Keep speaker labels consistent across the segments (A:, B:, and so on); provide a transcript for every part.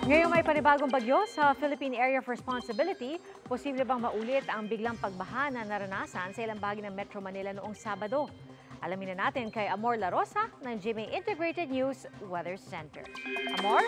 A: Ngayong may panibagong bagyo sa Philippine Area of Responsibility, posible bang maulit ang biglang pagbaha na naranasan sa ilang bahagi ng Metro Manila noong Sabado? Alamin na natin kay Amor La Rosa ng GMA Integrated News Weather Center. Amor?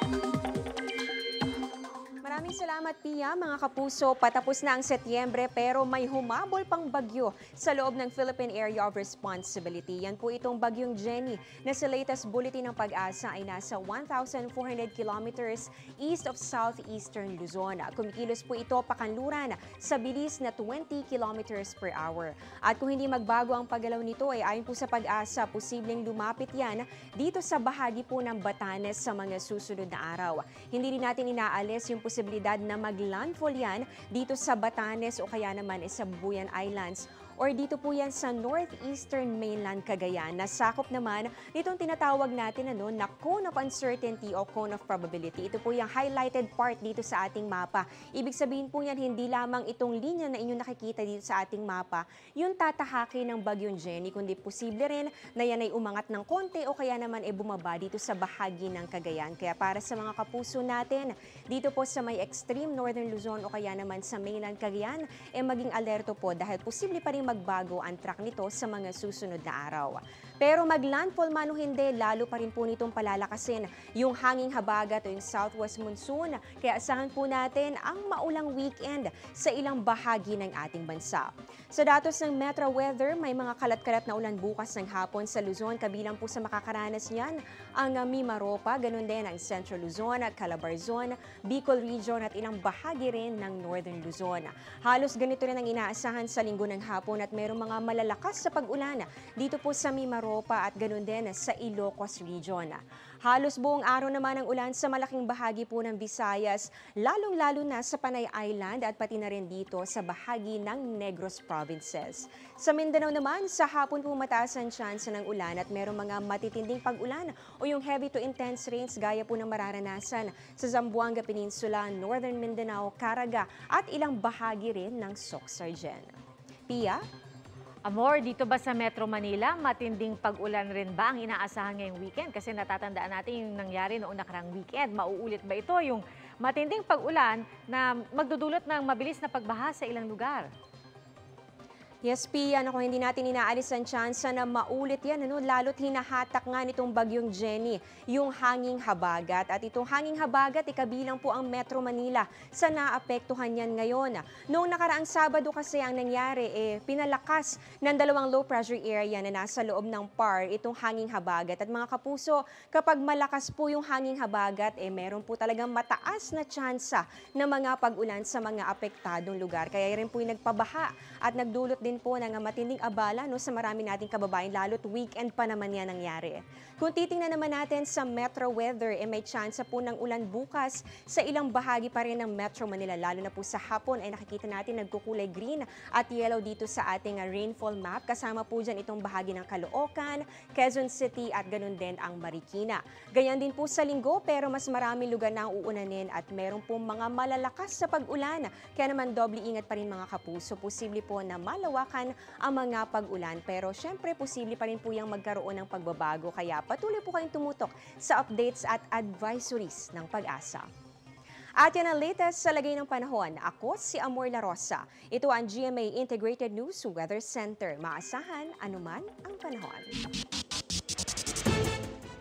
B: Maraming salamat, Pia. Mga kapuso, patapos na ang Setyembre pero may humabol pang bagyo sa loob ng Philippine Area of Responsibility. Yan po itong bagyong Jenny na sa latest bulletin ng Pag-asa ay nasa 1,400 kilometers east of southeastern Luzon. Kumikilos po ito pakanluran sa bilis na 20 kilometers per hour. At kung hindi magbago ang paggalaw nito ay ayon po sa Pag-asa, posibleng lumapit yan dito sa bahagi po ng Batanes sa mga susunod na araw. Hindi rin natin inaalis yung posibilidad na mag-landfall yan dito sa Batanes o kaya naman sa Bubuyan Islands or dito po yan sa northeastern mainland Cagayan. Nasakop naman nitong tinatawag natin na cone of uncertainty o cone of probability. Ito po yung highlighted part dito sa ating mapa. Ibig sabihin po yan, hindi lamang itong linya na inyong nakikita dito sa ating mapa yung tatahaki ng bagyong Jenny, kundi posible rin na yan ay umangat ng konti o kaya naman ay bumaba dito sa bahagi ng Cagayan. Kaya para sa mga kapuso natin, dito po sa may extreme northern Luzon o kaya naman sa mainland Cagayan, maging alerto po dahil posible pa rin magbago ang track nito sa mga susunod na araw. Pero mag-landfall man o hindi, lalo pa rin po nitong palalakasin yung hanging habagat o yung southwest monsoon. Kaya asahan po natin ang maulang weekend sa ilang bahagi ng ating bansa. Sa datos ng Metro Weather, may mga kalat-kalat na ulan bukas ng hapon sa Luzon. Kabilang po sa makakaranas niyan ang Mimaropa, ganun din ang Central Luzon, Calabarzon, Bicol Region at ilang bahagi rin ng Northern Luzon. Halos ganito rin ang inaasahan sa linggo ng hapon at mayroong mga malalakas sa pag-ulan dito po sa Mimaropa at ganun din sa Ilocos Region. Halos buong araw naman ang ulan sa malaking bahagi po ng Visayas, lalong-lalo na sa Panay Island at pati na rin dito sa bahagi ng Negros Provinces. Sa Mindanao naman, sa hapon po mataas ang tsansa ng ulan at merong mga matitinding pag-ulan o yung heavy to intense rains gaya po ng mararanasan sa Zamboanga Peninsula, Northern Mindanao, Caraga at ilang bahagi rin ng Soc-Sargen. Pia?
A: Amor, dito ba sa Metro Manila, matinding pag-ulan rin ba ang inaasahan ngayong weekend? Kasi natatandaan natin yung nangyari noong nakarang weekend. Mauulit ba ito yung matinding pag-ulan na magdudulot ng mabilis na pagbaha sa ilang lugar?
B: Yes, Pia, kung hindi natin inaalis ang tsansa na maulit yan, lalo't hinahatak nga nitong bagyong Jenny, yung hanging habagat. At itong hanging habagat, kabilang po ang Metro Manila sa naapektuhan yan ngayon. Noong nakaraang Sabado kasi ang nangyari, pinalakas ng dalawang low pressure area na nasa loob ng PAR itong hanging habagat. At mga kapuso, kapag malakas po yung hanging habagat, meron po talagang mataas na tsansa na mga pag-ulan sa mga apektadong lugar. Kaya rin po yung nagpabaha at nagdulot din po ng matinding abala sa marami nating kababayan, lalo't weekend pa naman yan nangyari. Kung titingnan naman natin sa Metro Weather, may tsansa po ng ulan bukas sa ilang bahagi pa rin ng Metro Manila, lalo na po sa hapon ay nakikita natin nagkukulay green at yellow dito sa ating rainfall map. Kasama po dyan itong bahagi ng Caloocan, Quezon City at ganun din ang Marikina. Ganyan din po sa linggo pero mas maraming lugar na ang uunanin at meron po mga malalakas sa pag-ulan. Kaya naman doble ingat pa rin mga kapuso. Posible po na malawakan ang mga pag-ulan pero syempre posible pa rin po yung magkaroon ng pagbabago. Kaya patuloy po kayong tumutok sa updates at advisories ng Pag-asa. At yan ang latest sa lagay ng panahon. Ako si Amor La Rosa. Ito ang GMA Integrated News Weather Center. Maasahan anuman ang panahon.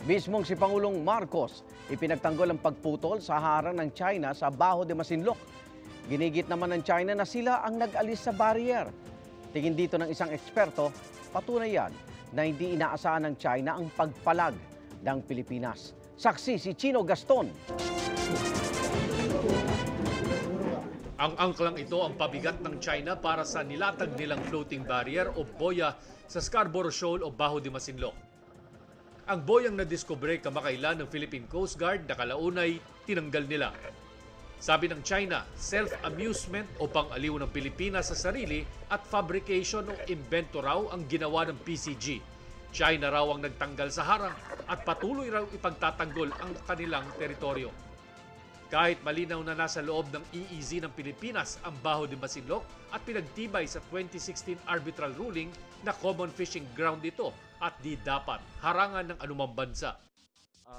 C: Mismong si Pangulong Marcos ipinagtanggol ang pagputol sa harang ng China sa Baho de Masinloc. Ginigit naman ng China na sila ang nag-alis sa barrier. Tingin dito ng isang eksperto, patunay yan na hindi inaasahan ng China ang pagpalag ng Pilipinas. Saksi si Chino Gaston.
D: Ang angklang ito ang pabigat ng China para sa nilatag nilang floating barrier o boya sa Scarborough Shoal o Baho de Masinloc. Ang boyang nadiskubre kamakailan ng Philippine Coast Guard na kalaunay tinanggal nila. Sabi ng China, self-amusement o pang-aliw ng Pilipinas sa sarili at fabrication o invento raw ang ginawa ng PCG. China raw ang nagtanggal sa harang at patuloy raw ipagtatanggol ang kanilang teritoryo. Kahit malinaw na nasa loob ng EEZ ng Pilipinas ang Baho de Masinloc at pinagtibay sa 2016 arbitral ruling na common fishing ground ito at di dapat harangan ng anumang bansa.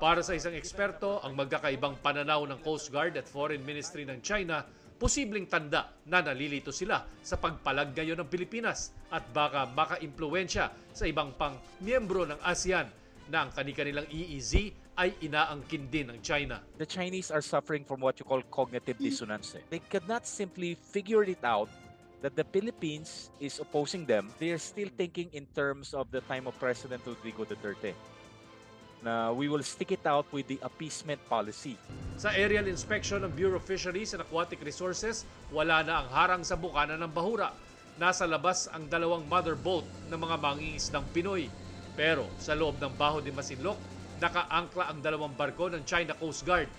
D: Para sa isang eksperto, ang magkakaibang pananaw ng Coast Guard at Foreign Ministry ng China, posibleng tanda na nalilito sila sa pagpalag ngayon ng Pilipinas at baka maka-impluwensya sa ibang pang miyembro ng ASEAN na ang kanilang EEZ ay inaangkin din ng China.
E: The Chinese are suffering from what you call cognitive dissonance. They cannot simply figure it out that the Philippines is opposing them. They are still thinking in terms of the time of President Rodrigo Duterte. Na we will stick it out with the appeasement policy.
D: Sa aerial inspection ng Bureau of Fisheries and Aquatic Resources, wala na ang harang sa bukana ng Bahura. Nasa labas ang dalawang mother boat ng mga mangingisdang Pinoy. Pero sa loob ng Baho de Masinloc, nakaangkla ang dalawang barko ng China Coast Guard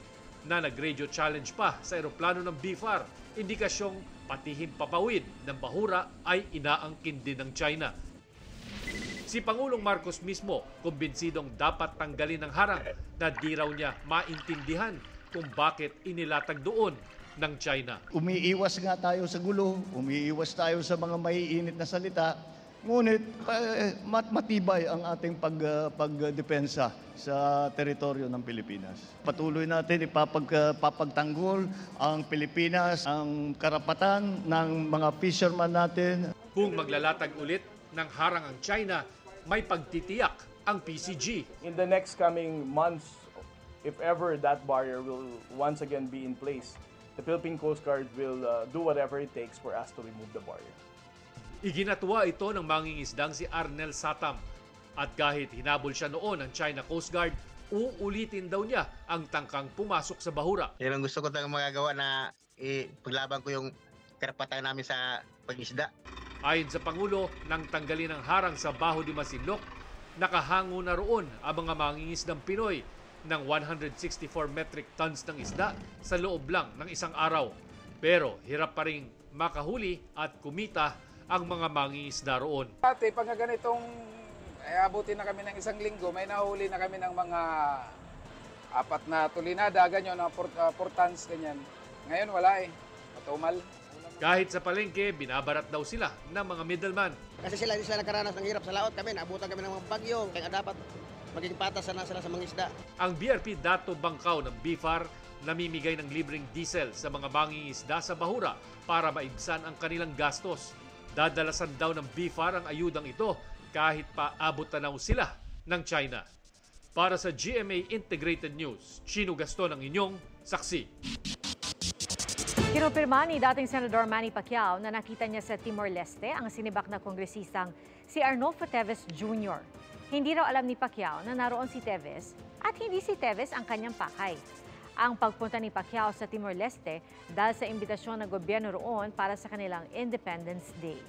D: na nag-radio challenge pa sa eroplano ng BFAR. Indikasyong pati himpapawid ng Bahura ay inaangkin din ng China. Si Pangulong Marcos mismo, kumbinsidong dapat tanggalin ang harang na di raw niya maintindihan kung bakit inilatag doon ng China.
F: Umiiwas nga tayo sa gulo, umiiwas tayo sa mga maiinit na salita, ngunit matibay ang ating pagdepensa sa teritoryo ng Pilipinas. Patuloy natin ipapagtanggol ang Pilipinas, ang karapatan ng mga fisherman natin.
D: Kung maglalatag ulit ng harang ang China, may pagtitiyak ang PCG.
G: In the next coming months, if ever that barrier will once again be in place, the Philippine Coast Guard will do whatever it takes for us to remove the barrier.
D: Iginatwa ito ng mangingisdang si Arnel Satam. At kahit hinabol siya noon ng China Coast Guard, uulitin daw niya ang tangkang pumasok sa Bahura.
H: Yan ang gusto ko talagang magagawa na paglaban ko yung karapatan namin sa pag-isda.
D: Ayon sa Pangulo, nang tanggalin ang harang sa Baho de Masinloc, nakahango na roon ang mga mangingisdang Pinoy ng 164 metric tons ng isda sa loob lang ng isang araw. Pero hirap pa rin makahuli at kumita ang mga mangingisda roon.
I: Pati pag ganitong abutin na kami ng isang linggo, may nahuli na kami ng mga 4 na tulinada, ganyan, 4 tons, ganyan. Ngayon wala matumal.
D: Kahit sa palengke, binabarat daw sila ng mga middleman.
J: Kasi sila hindi sila nagkaranas ng hirap sa laot kami, naabutan kami ng mga bagyo, kaya dapat maging patas na sila sa mga isda.
D: Ang BRP Dato Bangkaw ng BFAR namimigay ng libreng diesel sa mga mangingisda sa Bahura para maibsan ang kanilang gastos. Dadalasan daw ng BFAR ang ayudang ito kahit pa abot tanaw sila ng China. Para sa GMA Integrated News, Chino Gaston ang inyong saksi.
A: Kinumpirma ni dating Senador Manny Pacquiao na nakita niya sa Timor-Leste ang sinibak na kongresistang si Arnolfo Teves Jr. Hindi raw alam ni Pacquiao na naroon si Teves at hindi si Teves ang kanyang pakay. Ang pagpunta ni Pacquiao sa Timor-Leste dahil sa imbitasyon ng gobyerno roon para sa kanilang Independence Day.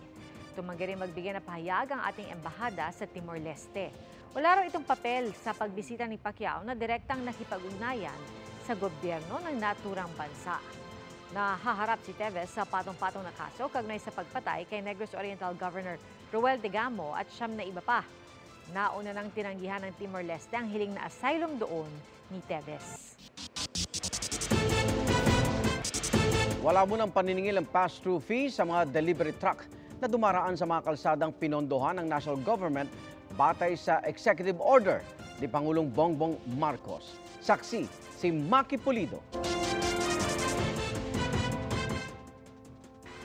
A: Tumanggi rin magbigay ng pahayag ang ating embahada sa Timor-Leste. Wala raw itong papel sa pagbisita ni Pacquiao na direktang nakipag-ugnayan sa gobyerno ng naturang bansa. Nahaharap si Teves sa patong-patong na kaso kaugnay sa pagpatay kay Negros Oriental Governor Roel Degamo at 9 na iba pa. Nauna nang tinanggihan ng Timor-Leste ang hiling na asylum doon ni Teves.
C: Wala munang paniningil ang pass-through fee sa mga delivery truck na dumaraan sa mga kalsadang pinondohan ng national government batay sa executive order ni Pangulong Bongbong Marcos. Saksi si Maki Pulido.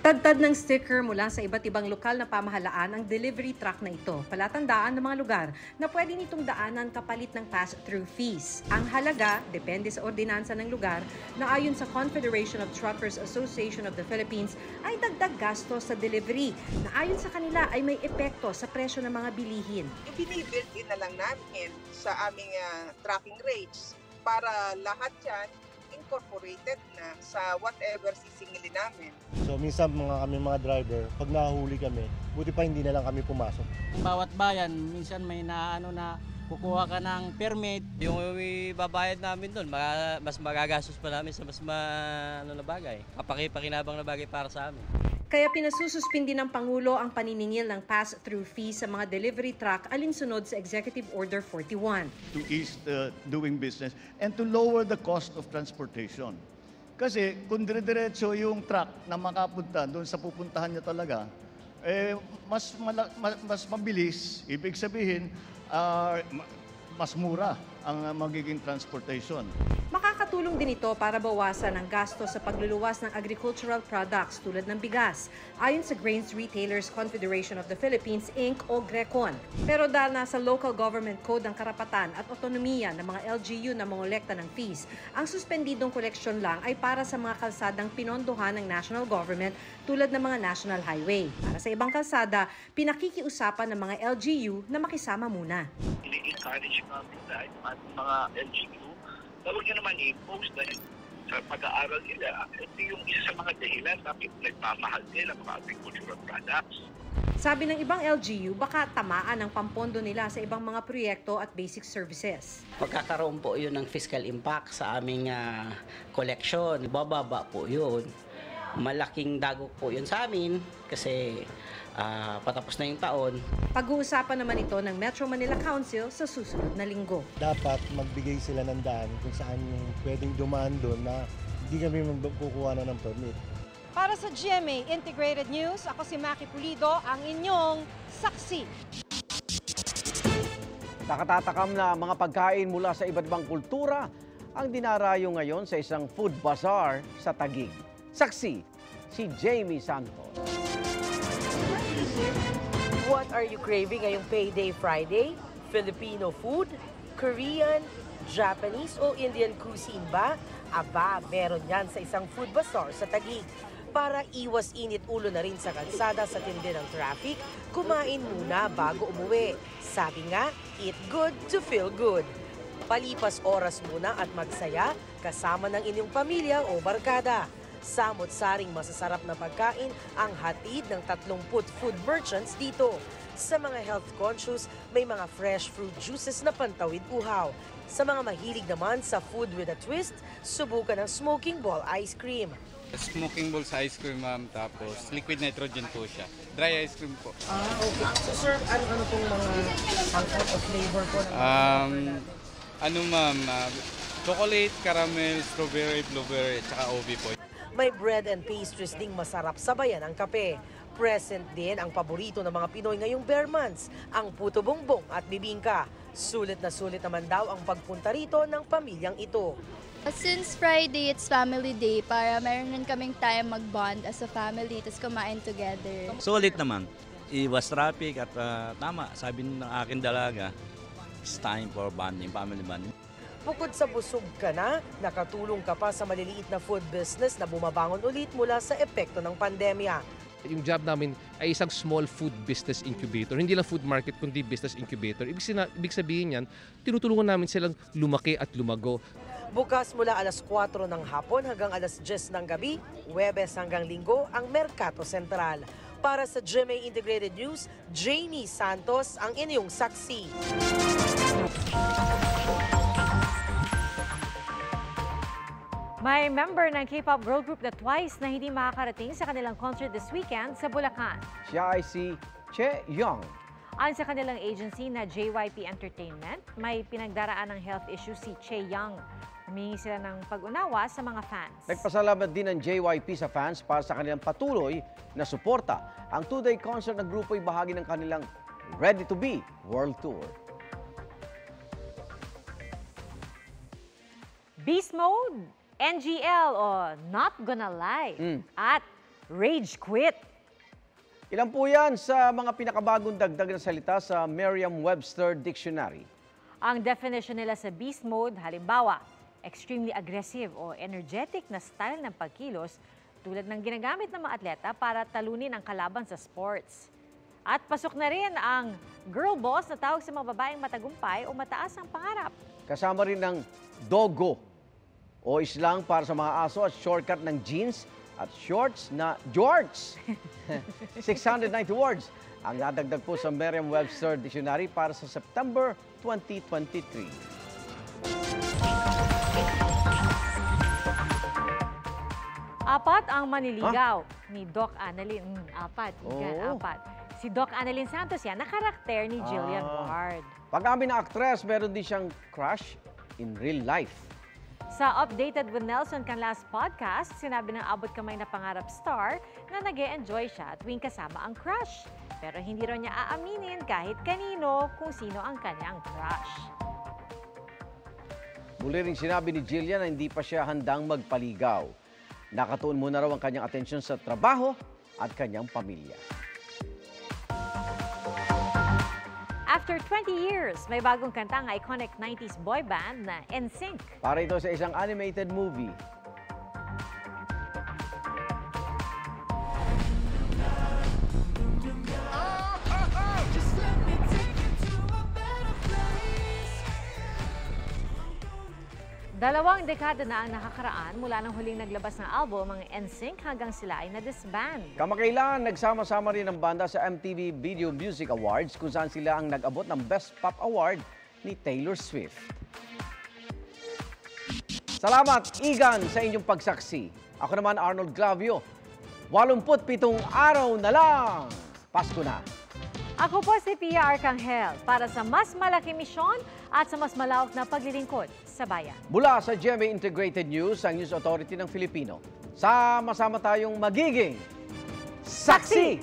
K: Tadtad ng sticker mula sa iba't ibang lokal na pamahalaan ang delivery truck na ito. Palatandaan ng mga lugar na pwede nitong daanan kapalit ng pass-through fees. Ang halaga, depende sa ordinansa ng lugar, na ayon sa Confederation of Truckers Association of the Philippines, ay dagdag gasto sa delivery na ayon sa kanila ay may epekto sa presyo ng mga bilihin.
L: Binibuild in na lang namin sa aming tracking rates para lahat yan incorporated na sa whatever sisingilin namin.
M: So minsan mga driver, pag nahuli kami, buti pa hindi na lang kami pumasok.
N: Bawat bayan, minsan may na kukuha ka ng permit.
O: Yung ibabayad namin doon, mas magagastos pa namin sa mas na bagay. Kapaki-pakinabang na bagay para sa amin.
K: Kaya pinasususpindi ng Pangulo ang paniningil ng pass-through fee sa mga delivery truck alinsunod sa Executive Order 41.
F: To ease doing business and to lower the cost of transportation. Kasi kung dire-diretso yung truck na makapunta doon sa pupuntahan niya talaga, mas mabilis, ibig sabihin, mas mura. ang magiging transportation.
K: Makakatulong din ito para bawasan ang gasto sa pagluluwas ng agricultural products tulad ng bigas, ayon sa Grains Retailers Confederation of the Philippines, Inc. o GRECON. Pero dahil nasa local government code ang karapatan at otonomiya ng mga LGU na mangolekta ng fees, ang suspendidong koleksyon lang ay para sa mga kalsadang pinondohan ng national government tulad ng mga national highway. Para sa ibang kalsada, pinakikiusapan ng mga LGU na makisama muna.
P: Ini-encourage namin dahil mga LGU na huwag nyo naman i-post dahil sa pag-aaral nila, ito yung isa sa mga dahilan bakit nagmamahal nila mga agricultural products.
K: Sabi ng ibang LGU, baka tamaan ang pampondo nila sa ibang mga proyekto at basic services.
Q: Pagkakaroon po yun ng fiscal impact sa aming collection, bababa po yun. Malaking dagok po yun sa amin kasi patapos na yung taon.
K: Pag-uusapan naman ito ng Metro Manila Council sa susunod na linggo.
M: Dapat magbigay sila ng daan kung saan yung pwedeng dumaan doon na hindi kami magkukuha na ng permit.
R: Para sa GMA Integrated News, ako si Maki Pulido, ang inyong saksi.
C: Nakatatakam na mga pagkain mula sa iba't ibang kultura ang dinarayo ngayon sa isang food bazaar sa Taguig. Saksi, si Jamie Santos.
S: What are you craving ngayong Payday Friday? Filipino food? Korean? Japanese o Indian cuisine ba? Aba, meron yan sa isang food bazaar sa Taguig. Para iwas init ulo na rin sa kalsada sa tindi ng traffic, kumain muna bago umuwi. Sabi nga, eat good to feel good. Palipas oras muna at magsaya kasama ng inyong pamilya o barkada. Samot-saring masasarap na pagkain ang hatid ng 30 food merchants dito. Sa mga health conscious, may mga fresh fruit juices na pantawid uhaw. Sa mga mahilig naman sa food with a twist, subukan ang smoking ball ice cream.
T: Smoking balls ice cream, ma'am, tapos liquid nitrogen po siya. Dry ice cream po.
S: Okay. So sir, ano pong mga angkot o flavor po?
T: Ma'am, chocolate, caramel, strawberry, blueberry, tsaka OB po.
S: May bread and pastries ding masarap sabayan ang kape. Present din ang paborito ng mga Pinoy ngayong bare months, ang puto bongbong at bibingka. Sulit na sulit naman daw ang pagpunta rito ng pamilyang ito.
U: Since Friday, it's family day para meron rin kaming time mag-bond as a family, tapos kumain together.
V: Sulit naman. Iwas traffic at tama, sabi ng aking dalaga, it's time for bonding, family bonding.
S: Bukod sa busog ka na, nakatulong ka pa sa maliliit na food business na bumabangon ulit mula sa epekto ng pandemya.
W: Yung job namin ay isang small food business incubator. Hindi lang food market, kundi business incubator. Ibig sabihin yan, tinutulungan namin silang lumaki at lumago.
S: Bukas mula alas 4 ng hapon hanggang alas 10 ng gabi, Huwebes hanggang Linggo, ang Mercato Sentral. Para sa GMA Integrated News, Jamie Santos ang inyong saksi.
A: May member ng K-pop girl group na Twice na hindi makakarating sa kanilang concert this weekend sa Bulacan.
C: Siya ay si Che Young.
A: Ayon sa kanilang agency na JYP Entertainment, may pinagdaraan ng health issue si Che Young. Humingi sila ng pag-unawa sa mga fans.
C: Nagpasalamat din ng JYP sa fans para sa kanilang patuloy na suporta. Ang 2-day concert ng grupo ay bahagi ng kanilang Ready to Be World Tour.
A: Beast Mode, NGL o Not Gonna Lie at Rage Quit.
C: Ilan po yan sa mga pinakabagong dagdag na salita sa Merriam-Webster Dictionary.
A: Ang definition nila sa beast mode, halimbawa, extremely aggressive o energetic na style ng pagkilos tulad ng ginagamit ng mga atleta para talunin ang kalaban sa sports. At pasok na rin ang girl boss na tawag sa mga babaeng matagumpay o mataas ang pangarap.
C: Kasama rin ng doggo o islang para sa mga aso at shortcut ng jeans at shorts na jorts. 690 words ang nadagdag po sa Merriam-Webster Dictionary para sa September 2023.
A: Apat ang maniligaw ni Doc Annalyn. Apat. Si Doc Annalyn Santos yan, na karakter ni Jillian Ward.
C: Pag-amin na actress, meron din siyang crush in real life.
A: Sa Updated with Nelson Canlas podcast, sinabi ng abot kamay na pangarap star na nag-e-enjoy siya tuwing kasama ang crush. Pero hindi raw niya aaminin kahit kanino kung sino ang kanyang crush.
C: Muli ring sinabi ni Jillian na hindi pa siya handang magpaligaw. Nakatuon muna raw ang kanyang atensyon sa trabaho at kanyang pamilya.
A: After 20 years, may bagong kanta ang iconic 90s boy band na NSYNC.
C: Para ito sa isang animated movie.
A: Dalawang dekada na ang nakakaraan mula nang huling naglabas ng album ang NSYNC hanggang sila ay na-disband.
C: Kamakailan, nagsama-sama rin ang banda sa MTV Video Music Awards kung saan sila ang nag-abot ng Best Pop Award ni Taylor Swift. Salamat, Igan, sa inyong pagsaksi. Ako naman, Arnold Glavio. 87 araw na lang. Pasko na.
A: Ako po si Pia Arcangel para sa mas malaki misyon at sa mas malawak na paglilingkod sa bayan.
C: Mula sa GMA Integrated News, ang News Authority ng Filipino. Sama-sama tayong magiging saksi!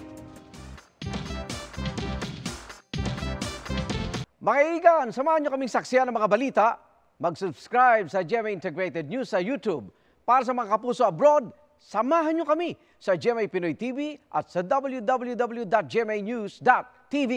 C: Mga igan, samahan nyo kaming saksiyan ng mga balita. Mag-subscribe sa GMA Integrated News sa YouTube. Para sa mga kapuso abroad, samahan nyo kami sa GMA Pinoy TV at sa www.gmanews.tv.